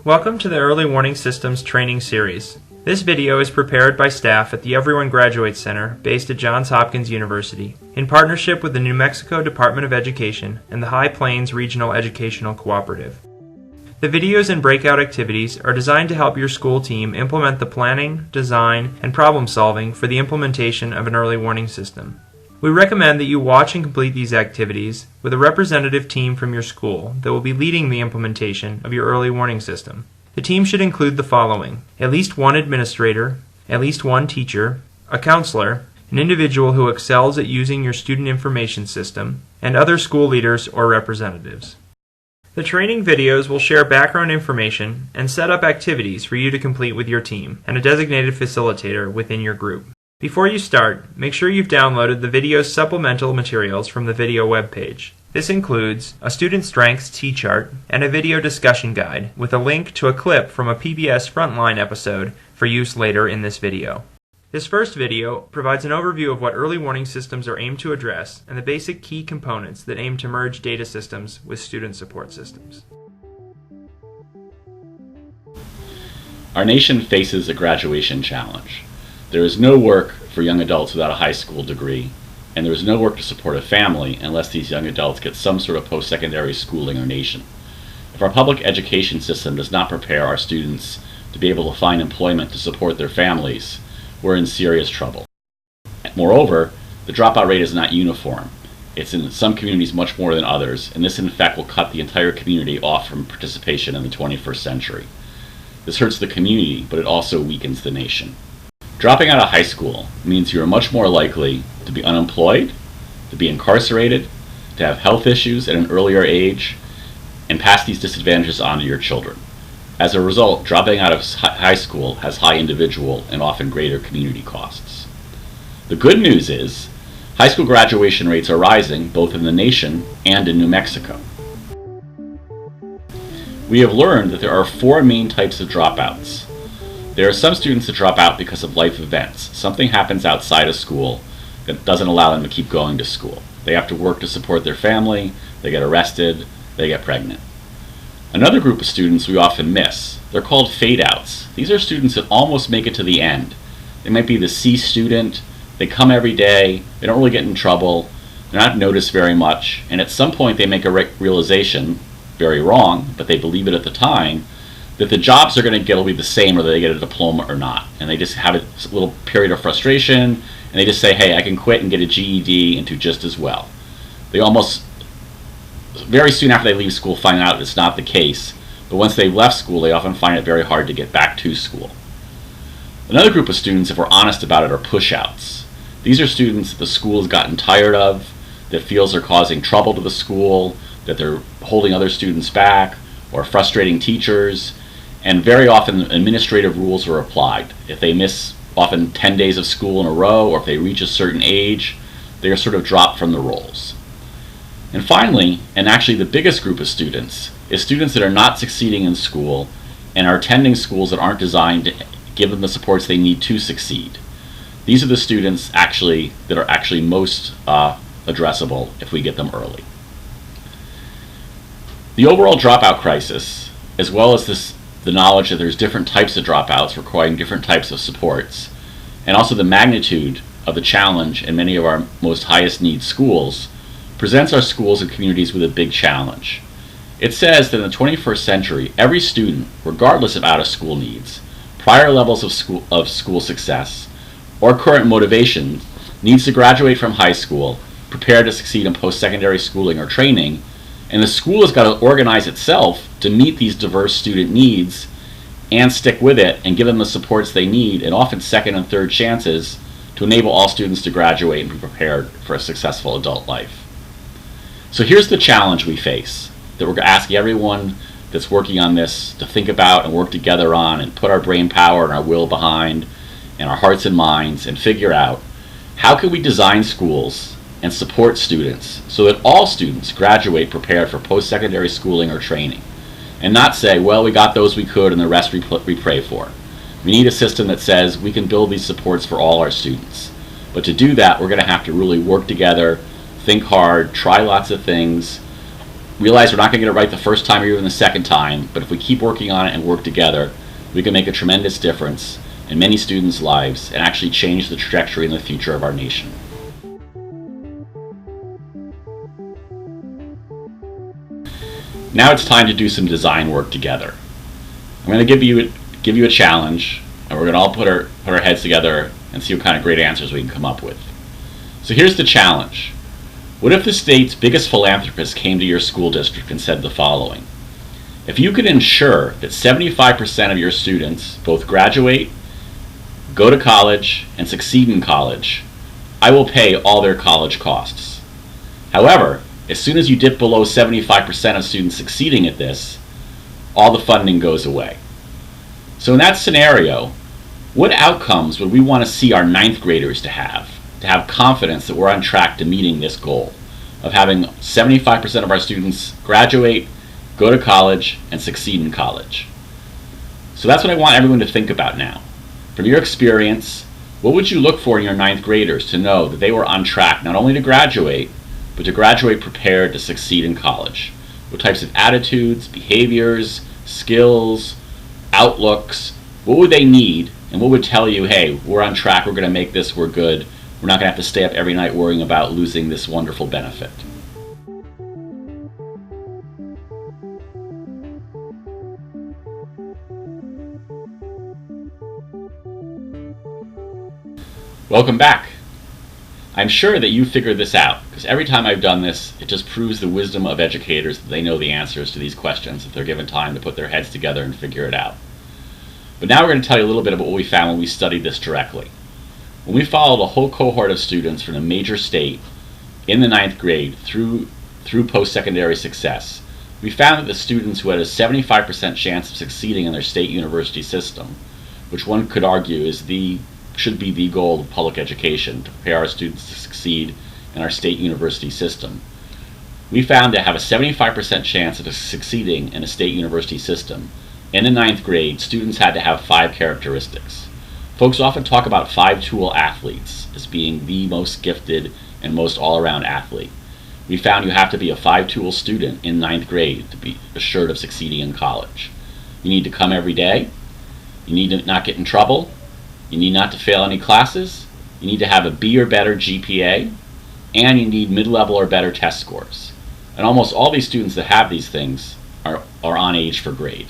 Welcome to the Early Warning Systems training series. This video is prepared by staff at the Everyone Graduates Center based at Johns Hopkins University in partnership with the New Mexico Department of Education and the High Plains Regional Educational Cooperative. The videos and breakout activities are designed to help your school team implement the planning, design, and problem solving for the implementation of an early warning system. We recommend that you watch and complete these activities with a representative team from your school that will be leading the implementation of your early warning system. The team should include the following: at least one administrator, at least one teacher, a counselor, an individual who excels at using your student information system, and other school leaders or representatives. The training videos will share background information and set up activities for you to complete with your team and a designated facilitator within your group. Before you start, make sure you've downloaded the video's supplemental materials from the video webpage. This includes a student strengths T-chart and a video discussion guide with a link to a clip from a PBS Frontline episode for use later in this video. This first video provides an overview of what early warning systems are aimed to address and the basic key components that aim to merge data systems with student support systems. Our nation faces a graduation challenge. There is no work for young adults without a high school degree, and there is no work to support a family unless these young adults get some sort of post-secondary schooling or nation. If our public education system does not prepare our students to be able to find employment to support their families, we're in serious trouble. Moreover, the dropout rate is not uniform. It's in some communities much more than others, and this in fact will cut the entire community off from participation in the 21st century. This hurts the community, but it also weakens the nation. Dropping out of high school means you are much more likely to be unemployed, to be incarcerated, to have health issues at an earlier age, and pass these disadvantages on to your children. As a result, dropping out of high school has high individual and often greater community costs. The good news is, high school graduation rates are rising both in the nation and in New Mexico. We have learned that there are four main types of dropouts. There are some students that drop out because of life events. Something happens outside of school that doesn't allow them to keep going to school. They have to work to support their family, they get arrested, they get pregnant. Another group of students we often miss. They're called fade-outs. These are students that almost make it to the end. They might be the C student, they come every day, they don't really get in trouble, they're not noticed very much, and at some point they make a realization, very wrong, but they believe it at the time, that the jobs they're going to get will be the same whether they get a diploma or not. And they just have a little period of frustration, and they just say, hey, I can quit and get a GED and do just as well. They almost, very soon after they leave school, find out it's not the case. But once they've left school, they often find it very hard to get back to school. Another group of students, if we're honest about it, are push-outs. These are students that the school has gotten tired of, that feels they're causing trouble to the school, that they're holding other students back, or frustrating teachers. And very often administrative rules are applied. If they miss often 10 days of school in a row, or if they reach a certain age, they are sort of dropped from the rolls. And finally, and actually the biggest group of students, is students that are not succeeding in school and are attending schools that aren't designed to give them the supports they need to succeed. These are the students that are actually most addressable if we get them early. The overall dropout crisis, as well as the knowledge that there's different types of dropouts requiring different types of supports, and also the magnitude of the challenge in many of our most highest need schools, presents our schools and communities with a big challenge. It says that in the 21st century, every student, regardless of out-of-school needs, prior levels of school success, or current motivation, needs to graduate from high school, prepared to succeed in post-secondary schooling or training, and the school has got to organize itself to meet these diverse student needs and stick with it and give them the supports they need, and often second and third chances, to enable all students to graduate and be prepared for a successful adult life. So here's the challenge we face that we're asking everyone that's working on this to think about and work together on and put our brain power and our will behind and our hearts and minds and figure out: how can we design schools and support students so that all students graduate prepared for post-secondary schooling or training, and not say, well, we got those we could and the rest we pray for. We need a system that says we can build these supports for all our students. But to do that, we're going to have to really work together, think hard, try lots of things, realize we're not going to get it right the first time or even the second time, but if we keep working on it and work together, we can make a tremendous difference in many students' lives and actually change the trajectory and the future of our nation. Now it's time to do some design work together. I'm going to give you a challenge, and we're going to all put our heads together and see what kind of great answers we can come up with. So here's the challenge. What if the state's biggest philanthropist came to your school district and said the following: if you could ensure that 75% of your students both graduate, go to college, and succeed in college, I will pay all their college costs. However, as soon as you dip below 75% of students succeeding at this, all the funding goes away. So in that scenario, what outcomes would we want to see our ninth graders to have confidence that we're on track to meeting this goal of having 75% of our students graduate, go to college, and succeed in college? So that's what I want everyone to think about now. From your experience, what would you look for in your ninth graders to know that they were on track not only to graduate, but to graduate prepared to succeed in college? What types of attitudes, behaviors, skills, outlooks, what would they need, and what would tell you, hey, we're on track, we're going to make this, we're good, we're not going to have to stay up every night worrying about losing this wonderful benefit? Welcome back. I'm sure that you figured this out, because every time I've done this, it just proves the wisdom of educators that they know the answers to these questions if they're given time to put their heads together and figure it out. But now we're going to tell you a little bit about what we found when we studied this directly. When we followed a whole cohort of students from a major state in the ninth grade through post-secondary success, we found that the students who had a 75% chance of succeeding in their state university system, which one could argue should be the goal of public education, to prepare our students to succeed in our state university system. We found to have a 75% chance of succeeding in a state university system, in the ninth grade, students had to have 5 characteristics. Folks often talk about 5-tool athletes as being the most gifted and most all-around athlete. We found you have to be a 5-tool student in ninth grade to be assured of succeeding in college. You need to come every day. You need to not get in trouble. You need not to fail any classes. You need to have a B or better GPA, and you need mid-level or better test scores. And almost all these students that have these things are on age for grade.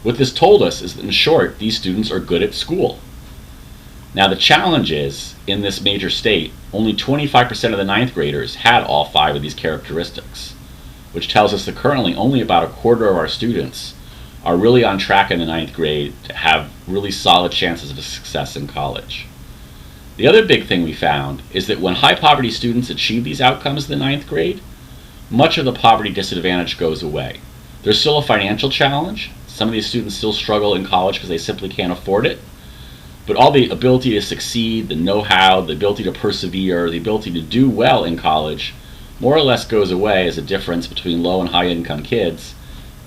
What this told us is that, in short, these students are good at school. Now the challenge is, in this major state, only 25% of the ninth graders had all 5 of these characteristics, which tells us that currently only about a quarter of our students are really on track in the ninth grade to have really solid chances of success in college. The other big thing we found is that when high poverty students achieve these outcomes in the ninth grade, much of the poverty disadvantage goes away. There's still a financial challenge. Some of these students still struggle in college because they simply can't afford it. But all the ability to succeed, the know-how, the ability to persevere, the ability to do well in college more or less goes away as a difference between low and high income kids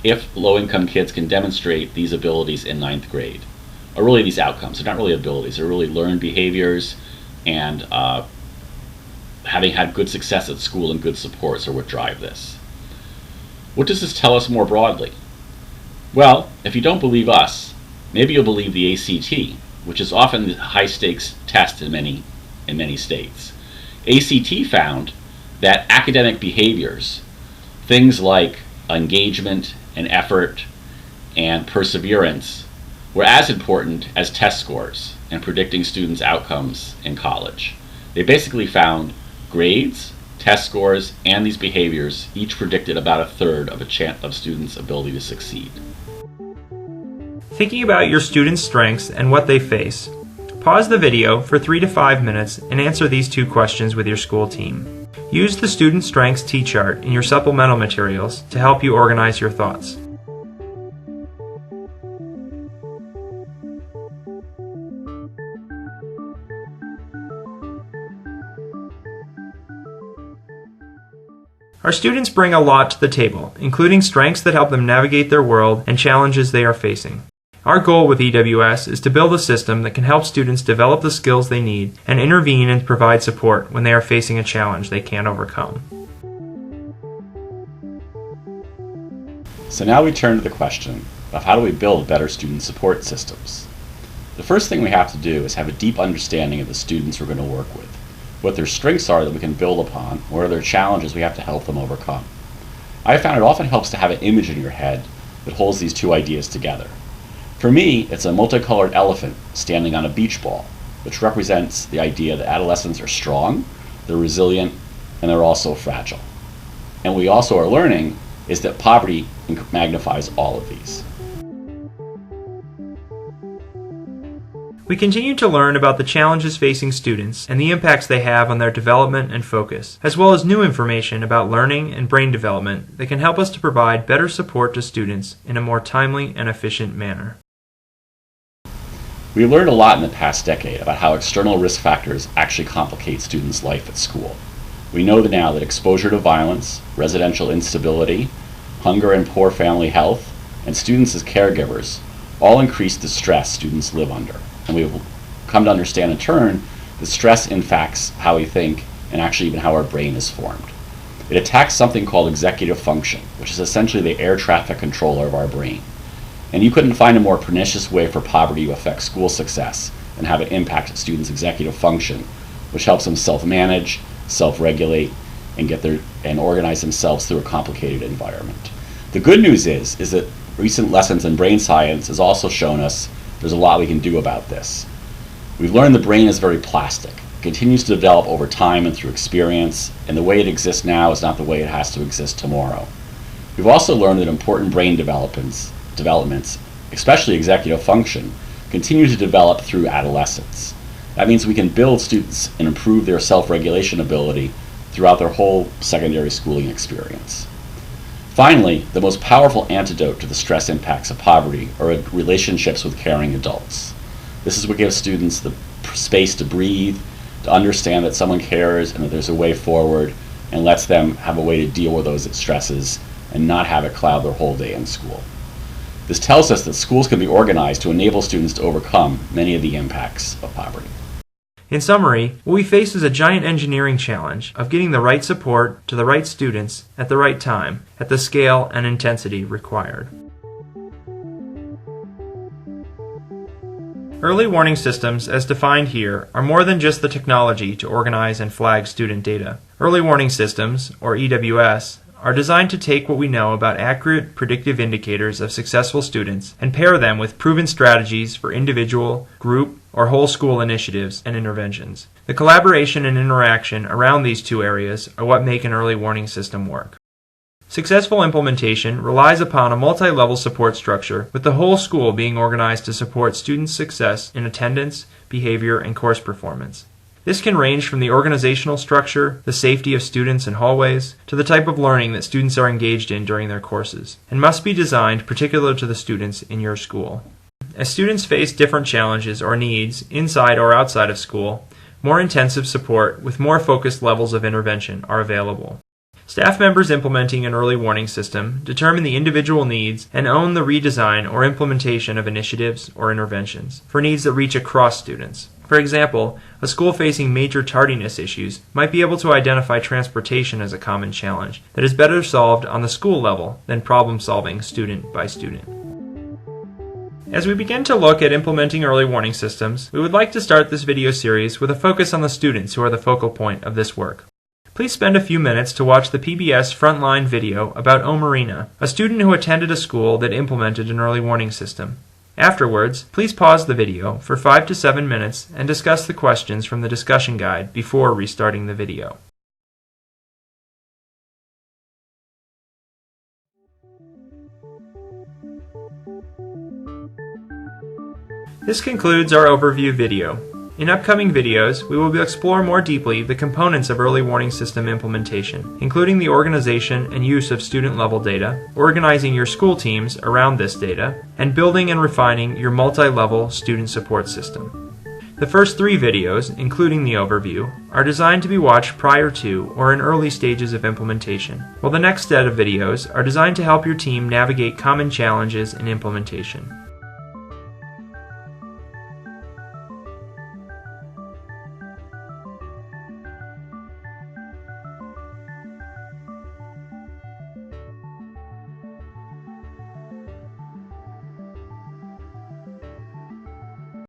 if low-income kids can demonstrate these abilities in ninth grade. Or really these outcomes. They're not really abilities. They're really learned behaviors, and having had good success at school and good supports are what drive this. What does this tell us more broadly? Well, if you don't believe us, maybe you'll believe the ACT, which is often the high-stakes test in many states. ACT found that academic behaviors, things like engagement and effort and perseverance, were as important as test scores in predicting students' outcomes in college. They basically found grades, test scores, and these behaviors each predicted about a third of students' ability to succeed. Thinking about your students' strengths and what they face, pause the video for 3 to 5 minutes and answer these 2 questions with your school team. Use the Student Strengths T-chart in your supplemental materials to help you organize your thoughts. Our students bring a lot to the table, including strengths that help them navigate their world and challenges they are facing. Our goal with EWS is to build a system that can help students develop the skills they need and intervene and provide support when they are facing a challenge they can't overcome. So now we turn to the question of how do we build better student support systems. The first thing we have to do is have a deep understanding of the students we're going to work with, what their strengths are that we can build upon, what are their challenges we have to help them overcome. I have found it often helps to have an image in your head that holds these two ideas together. For me, it's a multicolored elephant standing on a beach ball, which represents the idea that adolescents are strong, they're resilient, and they're also fragile. And we also are learning is that poverty magnifies all of these. We continue to learn about the challenges facing students and the impacts they have on their development and focus, as well as new information about learning and brain development that can help us to provide better support to students in a more timely and efficient manner. We learned a lot in the past decade about how external risk factors actually complicate students' life at school. We know now that exposure to violence, residential instability, hunger and poor family health, and students as caregivers all increase the stress students live under. And we've come to understand in turn that stress impacts how we think and actually even how our brain is formed. It attacks something called executive function, which is essentially the air traffic controller of our brain. And you couldn't find a more pernicious way for poverty to affect school success and have it impact students' executive function, which helps them self-manage, self-regulate, and organize themselves through a complicated environment. The good news is that recent lessons in brain science has also shown us there's a lot we can do about this. We've learned the brain is very plastic. It continues to develop over time and through experience, and the way it exists now is not the way it has to exist tomorrow. We've also learned that important brain developments, especially executive function, continue to develop through adolescence. That means we can build students and improve their self-regulation ability throughout their whole secondary schooling experience. Finally, the most powerful antidote to the stress impacts of poverty are relationships with caring adults. This is what gives students the space to breathe, to understand that someone cares and that there's a way forward, and lets them have a way to deal with those stresses and not have it cloud their whole day in school. This tells us that schools can be organized to enable students to overcome many of the impacts of poverty. In summary, what we face is a giant engineering challenge of getting the right support to the right students at the right time, at the scale and intensity required. Early warning systems, as defined here, are more than just the technology to organize and flag student data. Early warning systems, or EWS, are designed to take what we know about accurate predictive indicators of successful students and pair them with proven strategies for individual, group, or whole school initiatives and interventions. The collaboration and interaction around these two areas are what make an early warning system work. Successful implementation relies upon a multi-level support structure, with the whole school being organized to support students' success in attendance, behavior, and course performance. This can range from the organizational structure, the safety of students in hallways, to the type of learning that students are engaged in during their courses, and must be designed particular to the students in your school. As students face different challenges or needs inside or outside of school, more intensive support with more focused levels of intervention are available. Staff members implementing an early warning system determine the individual needs and own the redesign or implementation of initiatives or interventions for needs that reach across students. For example, a school facing major tardiness issues might be able to identify transportation as a common challenge that is better solved on the school level than problem solving student by student. As we begin to look at implementing early warning systems, we would like to start this video series with a focus on the students who are the focal point of this work. Please spend a few minutes to watch the PBS Frontline video about Omarina, a student who attended a school that implemented an early warning system. Afterwards, please pause the video for 5 to 7 minutes and discuss the questions from the discussion guide before restarting the video. This concludes our overview video. In upcoming videos, we will explore more deeply the components of early warning system implementation, including the organization and use of student-level data, organizing your school teams around this data, and building and refining your multi-level student support system. The first 3 videos, including the overview, are designed to be watched prior to or in early stages of implementation, while the next set of videos are designed to help your team navigate common challenges in implementation.